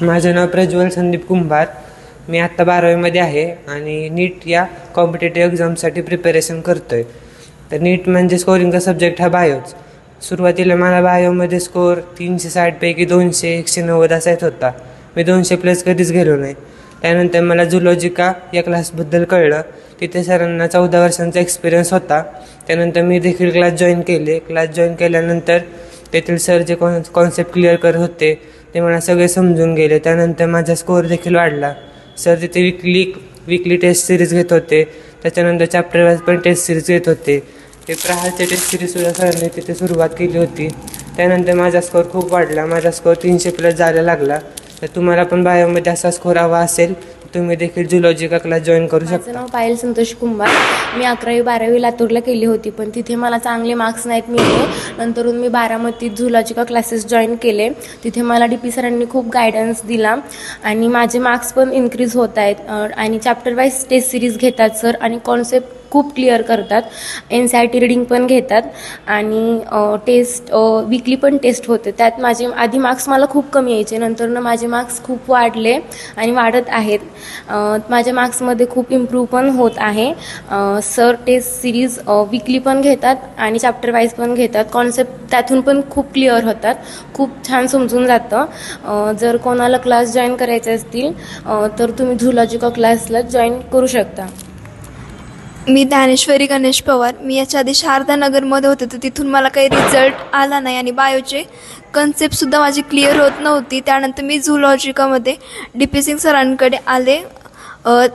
माझं नाव प्रज्वल संदीप कुंभार. मी आत्ता 12वीमध्ये आहे आणि नीट या कॉम्पिटेटिव्ह एक्झामसाठी प्रिपरेशन करतो आहे. तर नीट म्हणजे स्कोरिंगचा सब्जेक्ट हा बायोच. सुरुवातीला मला बायोमध्ये स्कोर 360पैकी 200 190 असा येत होता. मी 200+ कधीच गेलो नाही. त्यानंतर मला झुलॉजिका या क्लासबद्दल कळलं. तिथे सरांना 14 वर्षांचा एक्सपिरियन्स होता. त्यानंतर मी देखील क्लास जॉईन केले. क्लास जॉईन केल्यानंतर तेथील सर जे कॉन्सेप्ट क्लिअर करत होते ते मला सगळे समजून गेले. त्यानंतर माझा स्कोअर देखील वाढला. सर तिथे विकली टेस्ट सिरीज घेत होते. त्याच्यानंतर चॅप्टर वाईज पण टेस्ट सिरीज घेत होते. ते प्रहारचे टेस्ट सिरीजसुद्धा सरांनी तिथे सुरुवात केली होती. त्यानंतर माझा स्कोअर खूप वाढला. माझा स्कोअर 300+ जायला लागला. तर तुम्हाला पण बायोमध्ये असा स्कोअर हवा असेल तुम्ही देखील झुलॉजिका क्लास जॉईन करू शकता. माझं नाव पायल संतोष कुंभार. मी 11वी 12वी लातूरला केली होती, पण तिथे मला चांगले मार्क्स नाहीत मिळाले. नंतरून मी बारामतीत झुलॉजिका क्लासेस जॉईन केले. तिथे मला DP सरांनी खूप गायडन्स दिला आणि माझे मार्क्स पण इन्क्रीज होत आहेत. आणि चॅप्टर वाईज टेस्ट सिरीज घेतात सर आणि कॉन्सेप्ट खूप क्लिअर करतात. NCERT रीडिंग पण घेतात आणि टेस्ट वीकली पण टेस्ट होते. त्यात माझे आधी मार्क्स मला खूप कमी यायचे, नंतरनं माझे मार्क्स खूप वाढले आणि वाढत आहेत. माझ्या मार्क्समध्ये खूप इम्प्रूव्ह पण होत आहे. सर टेस्ट सिरीज वीकली पण घेतात आणि चॅप्टर वाईज पण घेतात. कॉन्सेप्ट त्यातून पण खूप क्लिअर होतात. खूप छान समजून जातं. जर कोणाला क्लास जॉईन करायचे असतील तर तुम्ही झुलॉजिका क्लासला जॉईन करू शकता. मी ज्ञानेश्वरी गणेश पवार. मी याच्या आधी शारदानगरमध्ये होते, तर तिथून मला काही रिझल्ट आला नाही आणि बायोचे कन्सेप्टसुद्धा माझी क्लिअर होत नव्हती. त्यानंतर मी झुलॉजिकामध्ये DP सिंग सरांकडे आले.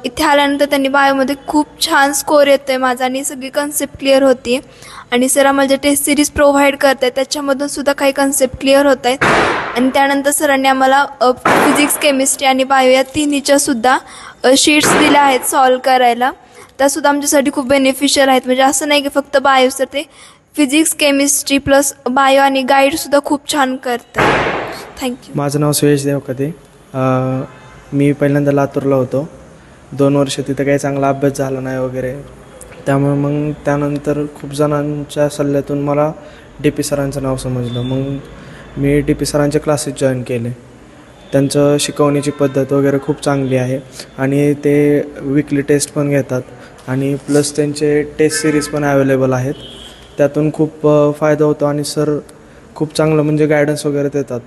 इथे आल्यानंतर त्यांनी बायोमध्ये खूप छान स्कोअर येतो आहे माझा आणि सगळी कन्सेप्ट क्लिअर होती आणि सर आम्हाला जे टेस्ट सिरीज प्रोव्हाइड करत आहेत त्याच्यामधून सुद्धा काही कन्सेप्ट क्लिअर होत आहेत. आणि त्यानंतर सरांनी आम्हाला फिजिक्स केमिस्ट्री आणि बायो या तिन्हीच्यासुद्धा शीट्स दिल्या आहेत सॉल्व करायला. त्यासुद्धा आमच्यासाठी खूप बेनिफिशियल आहेत. म्हणजे असं नाही की फक्त बायो, तर ते फिजिक्स केमिस्ट्री प्लस बायो आणि गाईडसुद्धा खूप छान करतात. थँक्यू. माझं नाव सुयश देवकते. मी पहिल्यांदा लातूरला होतो. 2 वर्ष तिथं काही चांगला अभ्यास झाला नाही वगैरे. त्यामुळे मग त्यानंतर खूप जणांच्या सल्ल्यातून मला DP सरांचं नाव समजलं. मग मी DP सरांचे क्लासेस जॉईन केले. त्यांचं शिकवण्याची पद्धत वगैरे खूप चांगली आहे आणि ते वीकली टेस्ट पण घेतात आणि प्लस त्यांचे टेस्ट सिरीज पण अवेलेबल आहेत. त्यातून खूप फायदा होतो आणि सर खूप चांगलं म्हणजे गायडन्स वगैरे देतात.